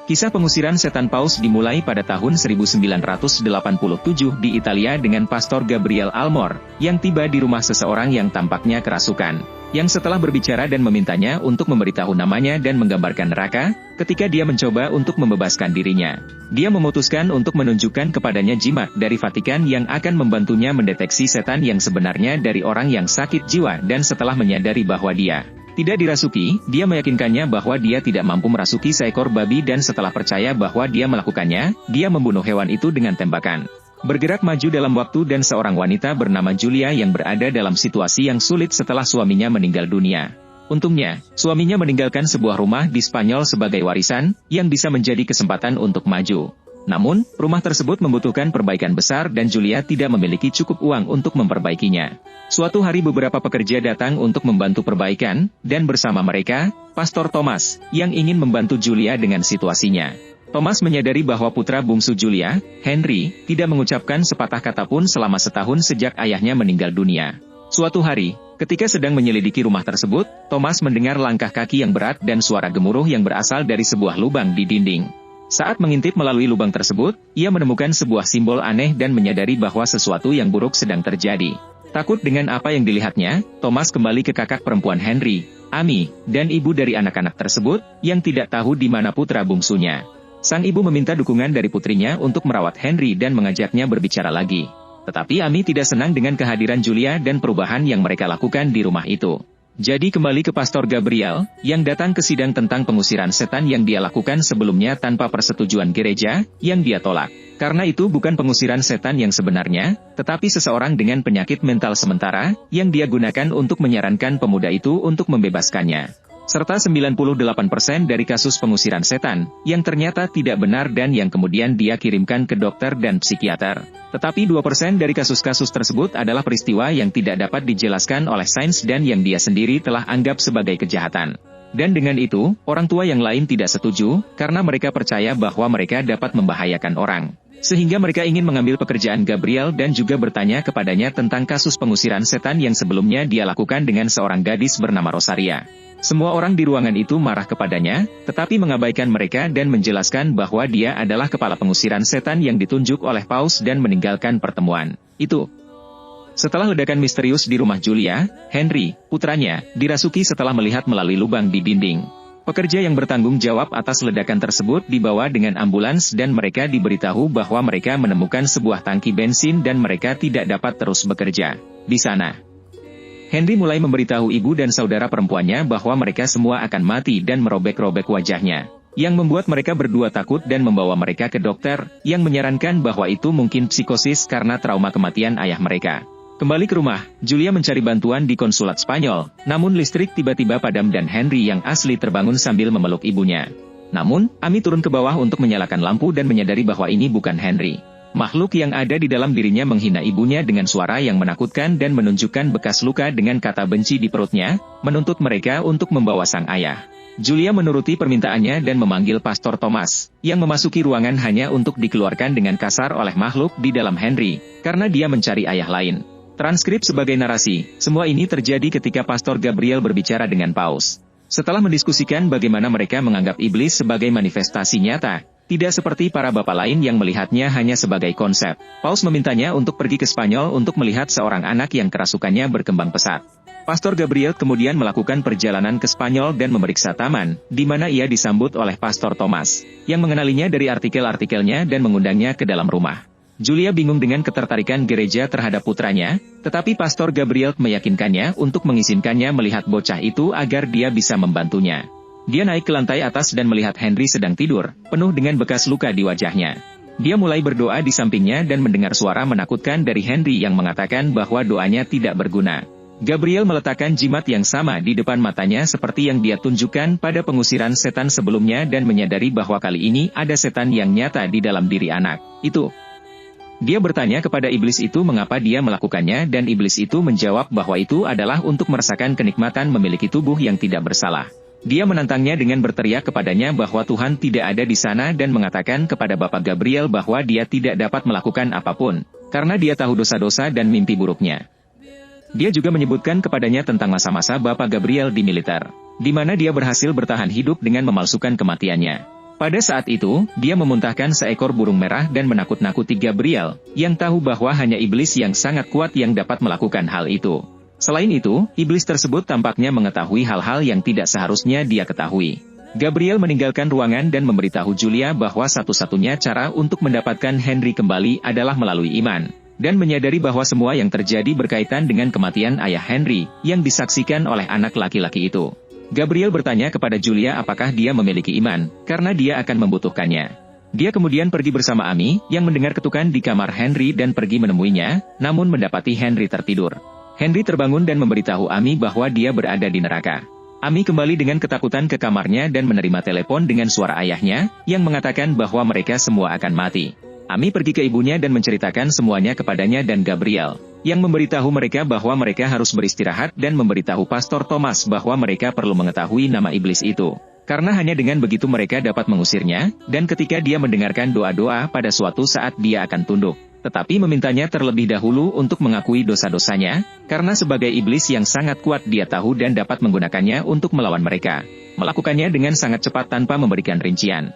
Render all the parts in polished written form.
Kisah pengusiran setan paus dimulai pada tahun 1987 di Italia dengan Pastor Gabriel Almor, yang tiba di rumah seseorang yang tampaknya kerasukan. Yang setelah berbicara dan memintanya untuk memberitahu namanya dan menggambarkan neraka, ketika dia mencoba untuk membebaskan dirinya. Dia memutuskan untuk menunjukkan kepadanya jimat dari Vatikan yang akan membantunya mendeteksi setan yang sebenarnya dari orang yang sakit jiwa dan setelah menyadari bahwa dia tidak dirasuki, dia meyakinkannya bahwa dia tidak mampu merasuki seekor babi dan setelah percaya bahwa dia melakukannya, dia membunuh hewan itu dengan tembakan. Bergerak maju dalam waktu dan seorang wanita bernama Julia yang berada dalam situasi yang sulit setelah suaminya meninggal dunia. Untungnya, suaminya meninggalkan sebuah rumah di Spanyol sebagai warisan, yang bisa menjadi kesempatan untuk maju. Namun, rumah tersebut membutuhkan perbaikan besar dan Julia tidak memiliki cukup uang untuk memperbaikinya. Suatu hari beberapa pekerja datang untuk membantu perbaikan, dan bersama mereka, Pastor Thomas, yang ingin membantu Julia dengan situasinya. Thomas menyadari bahwa putra bungsu Julia, Henry, tidak mengucapkan sepatah kata pun selama setahun sejak ayahnya meninggal dunia. Suatu hari, ketika sedang menyelidiki rumah tersebut, Thomas mendengar langkah kaki yang berat dan suara gemuruh yang berasal dari sebuah lubang di dinding. Saat mengintip melalui lubang tersebut, ia menemukan sebuah simbol aneh dan menyadari bahwa sesuatu yang buruk sedang terjadi. Takut dengan apa yang dilihatnya, Thomas kembali ke kakak perempuan Henry, Amy, dan ibu dari anak-anak tersebut, yang tidak tahu di mana putra bungsunya. Sang ibu meminta dukungan dari putrinya untuk merawat Henry dan mengajaknya berbicara lagi. Tetapi Amy tidak senang dengan kehadiran Julia dan perubahan yang mereka lakukan di rumah itu. Jadi kembali ke Pastor Gabriel, yang datang ke sidang tentang pengusiran setan yang dia lakukan sebelumnya tanpa persetujuan gereja, yang dia tolak. Karena itu bukan pengusiran setan yang sebenarnya, tetapi seseorang dengan penyakit mental sementara, yang dia gunakan untuk menyarankan pemuda itu untuk membebaskannya. Serta 98% dari kasus pengusiran setan, yang ternyata tidak benar dan yang kemudian dia kirimkan ke dokter dan psikiater. Tetapi 2% dari kasus-kasus tersebut adalah peristiwa yang tidak dapat dijelaskan oleh sains dan yang dia sendiri telah anggap sebagai kejahatan. Dan dengan itu, orang tua yang lain tidak setuju, karena mereka percaya bahwa mereka dapat membahayakan orang. Sehingga mereka ingin mengambil pekerjaan Gabriel dan juga bertanya kepadanya tentang kasus pengusiran setan yang sebelumnya dia lakukan dengan seorang gadis bernama Rosaria. Semua orang di ruangan itu marah kepadanya, tetapi mengabaikan mereka dan menjelaskan bahwa dia adalah kepala pengusiran setan yang ditunjuk oleh Paus dan meninggalkan pertemuan itu. Setelah ledakan misterius di rumah Julia, Henry, putranya, dirasuki setelah melihat melalui lubang di dinding. Pekerja yang bertanggung jawab atas ledakan tersebut dibawa dengan ambulans dan mereka diberitahu bahwa mereka menemukan sebuah tangki bensin dan mereka tidak dapat terus bekerja di sana. Henry mulai memberitahu ibu dan saudara perempuannya bahwa mereka semua akan mati dan merobek-robek wajahnya, yang membuat mereka berdua takut dan membawa mereka ke dokter, yang menyarankan bahwa itu mungkin psikosis karena trauma kematian ayah mereka. Kembali ke rumah, Julia mencari bantuan di konsulat Spanyol, namun listrik tiba-tiba padam dan Henry yang asli terbangun sambil memeluk ibunya. Namun, Amy turun ke bawah untuk menyalakan lampu dan menyadari bahwa ini bukan Henry. Makhluk yang ada di dalam dirinya menghina ibunya dengan suara yang menakutkan dan menunjukkan bekas luka dengan kata benci di perutnya, menuntut mereka untuk membawa sang ayah. Julia menuruti permintaannya dan memanggil Pastor Thomas, yang memasuki ruangan hanya untuk dikeluarkan dengan kasar oleh makhluk di dalam Henry, karena dia mencari ayah lain. Transkrip sebagai narasi, semua ini terjadi ketika Pastor Gabriel berbicara dengan Paus. Setelah mendiskusikan bagaimana mereka menganggap iblis sebagai manifestasi nyata, tidak seperti para bapak lain yang melihatnya hanya sebagai konsep, Paus memintanya untuk pergi ke Spanyol untuk melihat seorang anak yang kerasukannya berkembang pesat. Pastor Gabriel kemudian melakukan perjalanan ke Spanyol dan memeriksa taman, di mana ia disambut oleh Pastor Thomas, yang mengenalinya dari artikel-artikelnya dan mengundangnya ke dalam rumah. Julia bingung dengan ketertarikan gereja terhadap putranya, tetapi Pastor Gabriel meyakinkannya untuk mengizinkannya melihat bocah itu agar dia bisa membantunya. Dia naik ke lantai atas dan melihat Henry sedang tidur, penuh dengan bekas luka di wajahnya. Dia mulai berdoa di sampingnya dan mendengar suara menakutkan dari Henry yang mengatakan bahwa doanya tidak berguna. Gabriel meletakkan jimat yang sama di depan matanya seperti yang dia tunjukkan pada pengusiran setan sebelumnya dan menyadari bahwa kali ini ada setan yang nyata di dalam diri anak itu. Dia bertanya kepada iblis itu mengapa dia melakukannya dan iblis itu menjawab bahwa itu adalah untuk merasakan kenikmatan memiliki tubuh yang tidak bersalah. Dia menantangnya dengan berteriak kepadanya bahwa Tuhan tidak ada di sana dan mengatakan kepada Bapak Gabriel bahwa dia tidak dapat melakukan apapun, karena dia tahu dosa-dosa dan mimpi buruknya. Dia juga menyebutkan kepadanya tentang masa-masa Bapak Gabriel di militer, di mana dia berhasil bertahan hidup dengan memalsukan kematiannya. Pada saat itu, dia memuntahkan seekor burung merah dan menakut-nakuti Gabriel, yang tahu bahwa hanya iblis yang sangat kuat yang dapat melakukan hal itu. Selain itu, iblis tersebut tampaknya mengetahui hal-hal yang tidak seharusnya dia ketahui. Gabriel meninggalkan ruangan dan memberitahu Julia bahwa satu-satunya cara untuk mendapatkan Henry kembali adalah melalui iman, dan menyadari bahwa semua yang terjadi berkaitan dengan kematian ayah Henry, yang disaksikan oleh anak laki-laki itu. Gabriel bertanya kepada Julia apakah dia memiliki iman, karena dia akan membutuhkannya. Dia kemudian pergi bersama Amy, yang mendengar ketukan di kamar Henry dan pergi menemuinya, namun mendapati Henry tertidur. Henry terbangun dan memberitahu Amy bahwa dia berada di neraka. Amy kembali dengan ketakutan ke kamarnya dan menerima telepon dengan suara ayahnya, yang mengatakan bahwa mereka semua akan mati. Amy pergi ke ibunya dan menceritakan semuanya kepadanya dan Gabriel, yang memberitahu mereka bahwa mereka harus beristirahat dan memberitahu Pastor Thomas bahwa mereka perlu mengetahui nama iblis itu. Karena hanya dengan begitu mereka dapat mengusirnya, dan ketika dia mendengarkan doa-doa pada suatu saat dia akan tunduk. Tetapi memintanya terlebih dahulu untuk mengakui dosa-dosanya, karena sebagai iblis yang sangat kuat dia tahu dan dapat menggunakannya untuk melawan mereka. Melakukannya dengan sangat cepat tanpa memberikan rincian.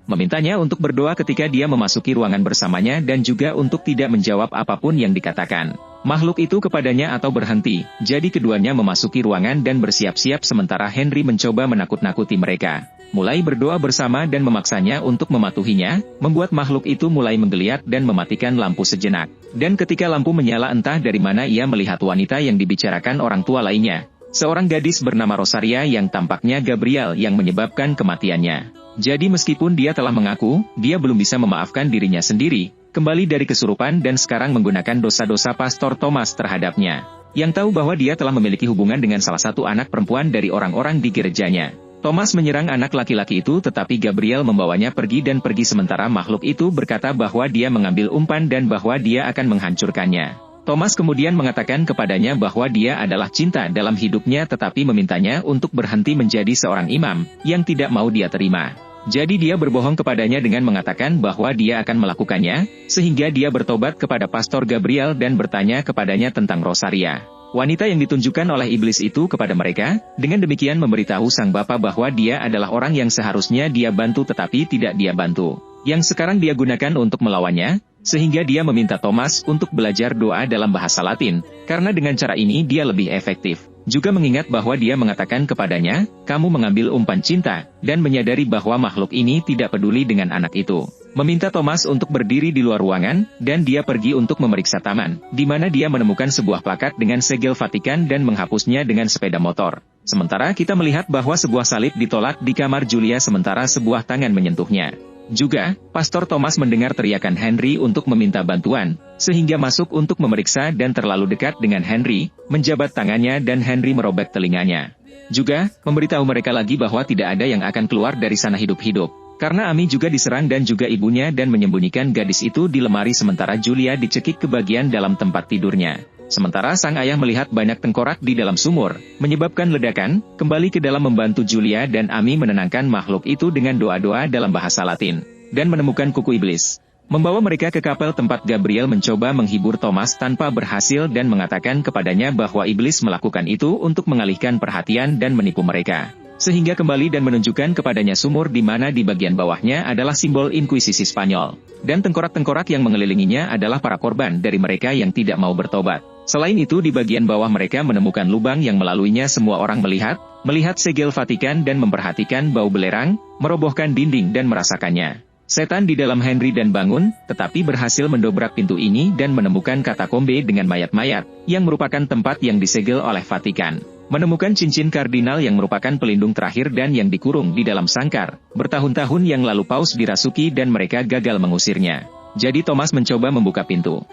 Memintanya untuk berdoa ketika dia memasuki ruangan bersamanya dan juga untuk tidak menjawab apapun yang dikatakan makhluk itu kepadanya atau berhenti. Jadi keduanya memasuki ruangan dan bersiap-siap sementara Henry mencoba menakut-nakuti mereka. Mulai berdoa bersama dan memaksanya untuk mematuhinya, membuat makhluk itu mulai menggeliat dan mematikan lampu sejenak. Dan ketika lampu menyala entah dari mana ia melihat wanita yang dibicarakan orang tua lainnya. Seorang gadis bernama Rosaria yang tampaknya Gabriel yang menyebabkan kematiannya. Jadi meskipun dia telah mengaku, dia belum bisa memaafkan dirinya sendiri, kembali dari kesurupan dan sekarang menggunakan dosa-dosa Pastor Thomas terhadapnya. Yang tahu bahwa dia telah memiliki hubungan dengan salah satu anak perempuan dari orang-orang di gerejanya. Thomas menyerang anak laki-laki itu tetapi Gabriel membawanya pergi dan pergi sementara makhluk itu berkata bahwa dia mengambil umpan dan bahwa dia akan menghancurkannya. Thomas kemudian mengatakan kepadanya bahwa dia adalah cinta dalam hidupnya tetapi memintanya untuk berhenti menjadi seorang imam, yang tidak mau dia terima. Jadi dia berbohong kepadanya dengan mengatakan bahwa dia akan melakukannya, sehingga dia bertobat kepada Pastor Gabriel dan bertanya kepadanya tentang Rosaria. Wanita yang ditunjukkan oleh iblis itu kepada mereka, dengan demikian memberitahu sang bapa bahwa dia adalah orang yang seharusnya dia bantu tetapi tidak dia bantu, yang sekarang dia gunakan untuk melawannya, sehingga dia meminta Thomas untuk belajar doa dalam bahasa Latin, karena dengan cara ini dia lebih efektif. Juga mengingat bahwa dia mengatakan kepadanya, kamu mengambil umpan cinta, dan menyadari bahwa makhluk ini tidak peduli dengan anak itu. Meminta Thomas untuk berdiri di luar ruangan, dan dia pergi untuk memeriksa taman, di mana dia menemukan sebuah plakat dengan segel Vatikan dan menghapusnya dengan sepeda motor. Sementara kita melihat bahwa sebuah salib ditolak di kamar Julia sementara sebuah tangan menyentuhnya. Juga, Pastor Thomas mendengar teriakan Henry untuk meminta bantuan, sehingga masuk untuk memeriksa dan terlalu dekat dengan Henry, menjabat tangannya dan Henry merobek telinganya. Juga, memberitahu mereka lagi bahwa tidak ada yang akan keluar dari sana hidup-hidup, karena Amy juga diserang dan juga ibunya dan menyembunyikan gadis itu di lemari sementara Julia dicekik ke bagian dalam tempat tidurnya. Sementara sang ayah melihat banyak tengkorak di dalam sumur, menyebabkan ledakan, kembali ke dalam membantu Julia dan Amy menenangkan makhluk itu dengan doa-doa dalam bahasa Latin, dan menemukan kuku iblis. Membawa mereka ke kapel tempat Gabriel mencoba menghibur Thomas tanpa berhasil dan mengatakan kepadanya bahwa iblis melakukan itu untuk mengalihkan perhatian dan menipu mereka. Sehingga kembali dan menunjukkan kepadanya sumur di mana di bagian bawahnya adalah simbol Inkuisisi Spanyol. Dan tengkorak-tengkorak yang mengelilinginya adalah para korban dari mereka yang tidak mau bertobat. Selain itu di bagian bawah mereka menemukan lubang yang melaluinya semua orang melihat segel Vatikan dan memperhatikan bau belerang, merobohkan dinding dan merasakannya. Setan di dalam Henry dan bangun, tetapi berhasil mendobrak pintu ini dan menemukan katakombe dengan mayat-mayat, yang merupakan tempat yang disegel oleh Vatikan. Menemukan cincin kardinal yang merupakan pelindung terakhir dan yang dikurung di dalam sangkar. Bertahun-tahun yang lalu Paus dirasuki dan mereka gagal mengusirnya. Jadi Thomas mencoba membuka pintu.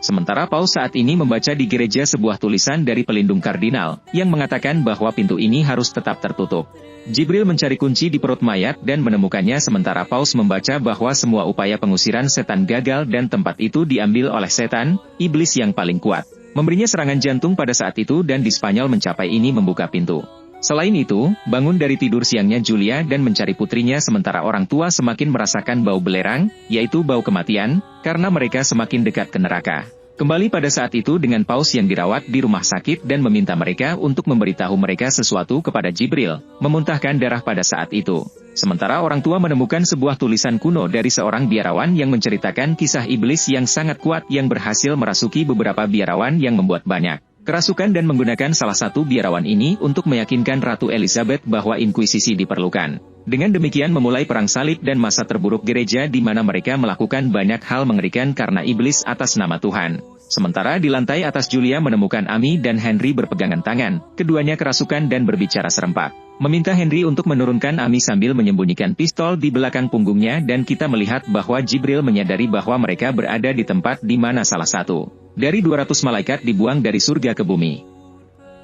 Sementara Paus saat ini membaca di gereja sebuah tulisan dari pelindung kardinal, yang mengatakan bahwa pintu ini harus tetap tertutup. Jibril mencari kunci di perut mayat dan menemukannya sementara Paus membaca bahwa semua upaya pengusiran setan gagal dan tempat itu diambil oleh setan, iblis yang paling kuat. Memberinya serangan jantung pada saat itu dan di Spanyol mencapai ini membuka pintu. Selain itu, bangun dari tidur siangnya Julia dan mencari putrinya sementara orang tua semakin merasakan bau belerang, yaitu bau kematian, karena mereka semakin dekat ke neraka. Kembali pada saat itu dengan Paus yang dirawat di rumah sakit dan meminta mereka untuk memberitahu mereka sesuatu kepada Jibril, memuntahkan darah pada saat itu. Sementara orang tua menemukan sebuah tulisan kuno dari seorang biarawan yang menceritakan kisah iblis yang sangat kuat yang berhasil merasuki beberapa biarawan yang membuat banyak kerasukan dan menggunakan salah satu biarawan ini untuk meyakinkan Ratu Elizabeth bahwa inkuisisi diperlukan. Dengan demikian memulai perang salib dan masa terburuk gereja di mana mereka melakukan banyak hal mengerikan karena iblis atas nama Tuhan. Sementara di lantai atas Julia menemukan Amy dan Henry berpegangan tangan, keduanya kerasukan dan berbicara serempak. Meminta Henry untuk menurunkan Amy sambil menyembunyikan pistol di belakang punggungnya dan kita melihat bahwa Jibril menyadari bahwa mereka berada di tempat di mana salah satu dari 200 malaikat dibuang dari surga ke bumi.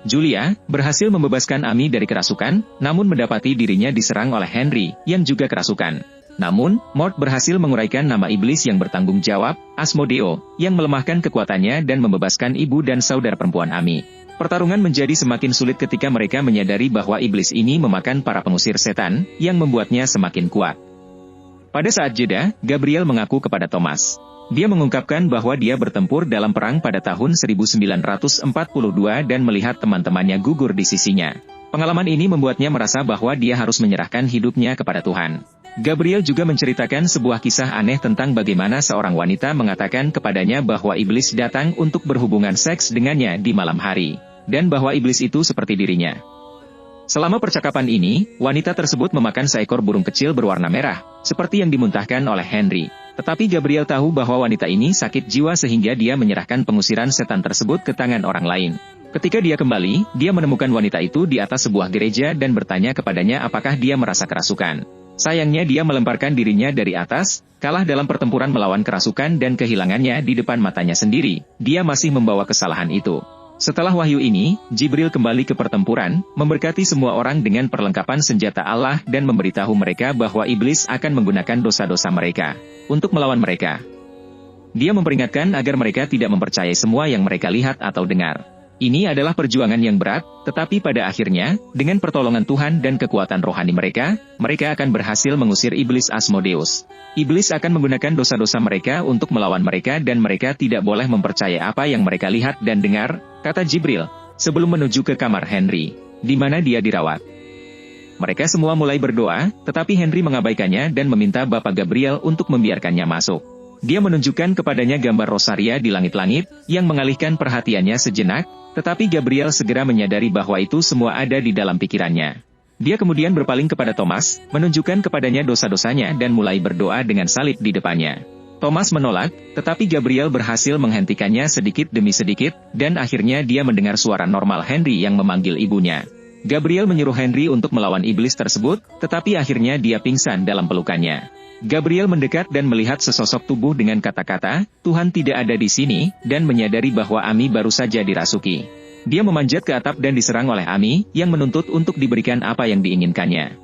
Julia berhasil membebaskan Amy dari kerasukan, namun mendapati dirinya diserang oleh Henry, yang juga kerasukan. Namun, Mort berhasil menguraikan nama iblis yang bertanggung jawab, Asmodeo, yang melemahkan kekuatannya dan membebaskan ibu dan saudara perempuan Amy. Pertarungan menjadi semakin sulit ketika mereka menyadari bahwa iblis ini memakan para pengusir setan, yang membuatnya semakin kuat. Pada saat jeda, Gabriel mengaku kepada Thomas. Dia mengungkapkan bahwa dia bertempur dalam perang pada tahun 1942 dan melihat teman-temannya gugur di sisinya. Pengalaman ini membuatnya merasa bahwa dia harus menyerahkan hidupnya kepada Tuhan. Gabriel juga menceritakan sebuah kisah aneh tentang bagaimana seorang wanita mengatakan kepadanya bahwa iblis datang untuk berhubungan seks dengannya di malam hari, dan bahwa iblis itu seperti dirinya. Selama percakapan ini, wanita tersebut memakan seekor burung kecil berwarna merah, seperti yang dimuntahkan oleh Henry. Tetapi Gabriel tahu bahwa wanita ini sakit jiwa sehingga dia menyerahkan pengusiran setan tersebut ke tangan orang lain. Ketika dia kembali, dia menemukan wanita itu di atas sebuah gereja dan bertanya kepadanya apakah dia merasa kerasukan. Sayangnya dia melemparkan dirinya dari atas, kalah dalam pertempuran melawan kerasukan dan kehilangannya di depan matanya sendiri. Dia masih membawa kesalahan itu. Setelah wahyu ini, Jibril kembali ke pertempuran, memberkati semua orang dengan perlengkapan senjata Allah dan memberitahu mereka bahwa iblis akan menggunakan dosa-dosa mereka untuk melawan mereka. Dia memperingatkan agar mereka tidak mempercayai semua yang mereka lihat atau dengar. Ini adalah perjuangan yang berat, tetapi pada akhirnya, dengan pertolongan Tuhan dan kekuatan rohani mereka akan berhasil mengusir iblis Asmodeus. Iblis akan menggunakan dosa-dosa mereka untuk melawan mereka dan mereka tidak boleh mempercayai apa yang mereka lihat dan dengar, kata Jibril, sebelum menuju ke kamar Henry, di mana dia dirawat. Mereka semua mulai berdoa, tetapi Henry mengabaikannya dan meminta Bapak Gabriel untuk membiarkannya masuk. Dia menunjukkan kepadanya gambar rosaria di langit-langit, yang mengalihkan perhatiannya sejenak, tetapi Gabriel segera menyadari bahwa itu semua ada di dalam pikirannya. Dia kemudian berpaling kepada Thomas, menunjukkan kepadanya dosa-dosanya dan mulai berdoa dengan salib di depannya. Thomas menolak, tetapi Gabriel berhasil menghentikannya sedikit demi sedikit, dan akhirnya dia mendengar suara normal Henry yang memanggil ibunya. Gabriel menyuruh Henry untuk melawan iblis tersebut, tetapi akhirnya dia pingsan dalam pelukannya. Gabriel mendekat dan melihat sesosok tubuh dengan kata-kata, Tuhan tidak ada di sini, dan menyadari bahwa Amy baru saja dirasuki. Dia memanjat ke atap dan diserang oleh Amy, yang menuntut untuk diberikan apa yang diinginkannya.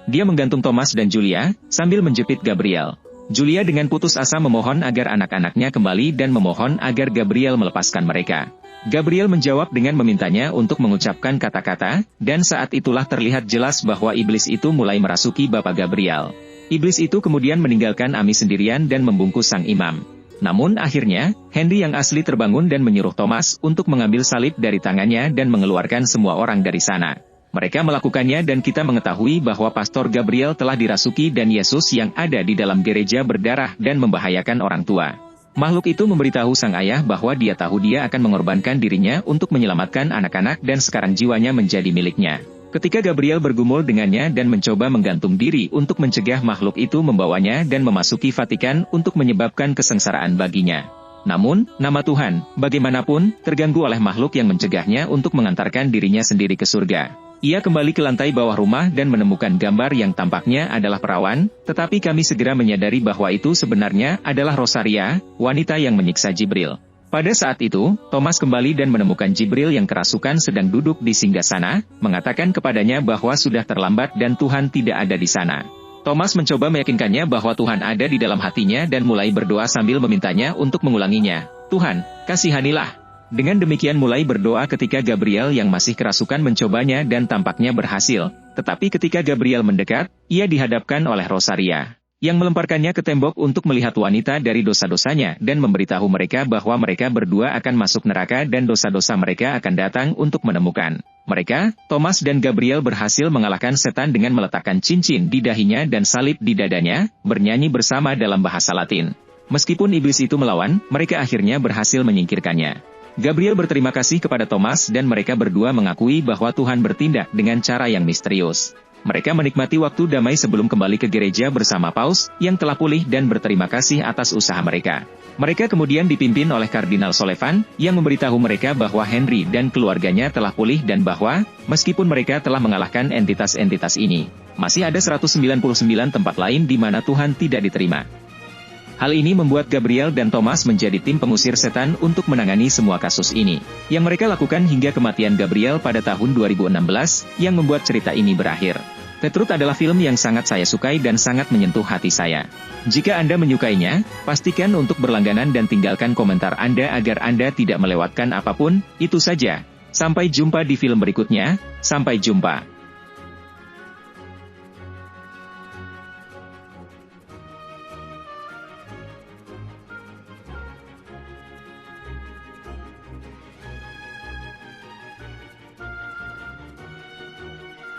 Dia menggantung Thomas dan Julia, sambil menjepit Gabriel. Julia dengan putus asa memohon agar anak-anaknya kembali dan memohon agar Gabriel melepaskan mereka. Gabriel menjawab dengan memintanya untuk mengucapkan kata-kata, dan saat itulah terlihat jelas bahwa iblis itu mulai merasuki Bapak Gabriel. Iblis itu kemudian meninggalkan Amy sendirian dan membungkus sang imam. Namun akhirnya, Henry yang asli terbangun dan menyuruh Thomas untuk mengambil salib dari tangannya dan mengeluarkan semua orang dari sana. Mereka melakukannya dan kita mengetahui bahwa Pastor Gabriel telah dirasuki dan Yesus yang ada di dalam gereja berdarah dan membahayakan orang tua. Makhluk itu memberitahu sang ayah bahwa dia tahu dia akan mengorbankan dirinya untuk menyelamatkan anak-anak dan sekarang jiwanya menjadi miliknya. Ketika Gabriel bergumul dengannya dan mencoba menggantung diri untuk mencegah makhluk itu membawanya dan memasuki Vatikan untuk menyebabkan kesengsaraan baginya. Namun, nama Tuhan, bagaimanapun, terganggu oleh makhluk yang mencegahnya untuk mengantarkan dirinya sendiri ke surga. Ia kembali ke lantai bawah rumah dan menemukan gambar yang tampaknya adalah perawan, tetapi kami segera menyadari bahwa itu sebenarnya adalah Rosaria, wanita yang menyiksa Jibril. Pada saat itu, Thomas kembali dan menemukan Jibril yang kerasukan sedang duduk di singgasana, mengatakan kepadanya bahwa sudah terlambat dan Tuhan tidak ada di sana. Thomas mencoba meyakinkannya bahwa Tuhan ada di dalam hatinya dan mulai berdoa sambil memintanya untuk mengulanginya. Tuhan, kasihanilah. Dengan demikian mulai berdoa ketika Gabriel yang masih kerasukan mencobanya dan tampaknya berhasil. Tetapi ketika Gabriel mendekat, ia dihadapkan oleh Rosaria. yang melemparkannya ke tembok untuk melihat wanita dari dosa-dosanya dan memberitahu mereka bahwa mereka berdua akan masuk neraka dan dosa-dosa mereka akan datang untuk menemukan mereka. Thomas dan Gabriel berhasil mengalahkan setan dengan meletakkan cincin di dahinya dan salib di dadanya, bernyanyi bersama dalam bahasa Latin. Meskipun iblis itu melawan, mereka akhirnya berhasil menyingkirkannya. Gabriel berterima kasih kepada Thomas dan mereka berdua mengakui bahwa Tuhan bertindak dengan cara yang misterius. Mereka menikmati waktu damai sebelum kembali ke gereja bersama Paus, yang telah pulih dan berterima kasih atas usaha mereka. Mereka kemudian dipimpin oleh Kardinal Solevan, yang memberitahu mereka bahwa Henry dan keluarganya telah pulih dan bahwa, meskipun mereka telah mengalahkan entitas-entitas ini, masih ada 199 tempat lain di mana Tuhan tidak diterima. Hal ini membuat Gabriel dan Thomas menjadi tim pengusir setan untuk menangani semua kasus ini, yang mereka lakukan hingga kematian Gabriel pada tahun 2016, yang membuat cerita ini berakhir. The Truth adalah film yang sangat saya sukai dan sangat menyentuh hati saya. Jika Anda menyukainya, pastikan untuk berlangganan dan tinggalkan komentar Anda agar Anda tidak melewatkan apapun. Itu saja. Sampai jumpa di film berikutnya. Sampai jumpa.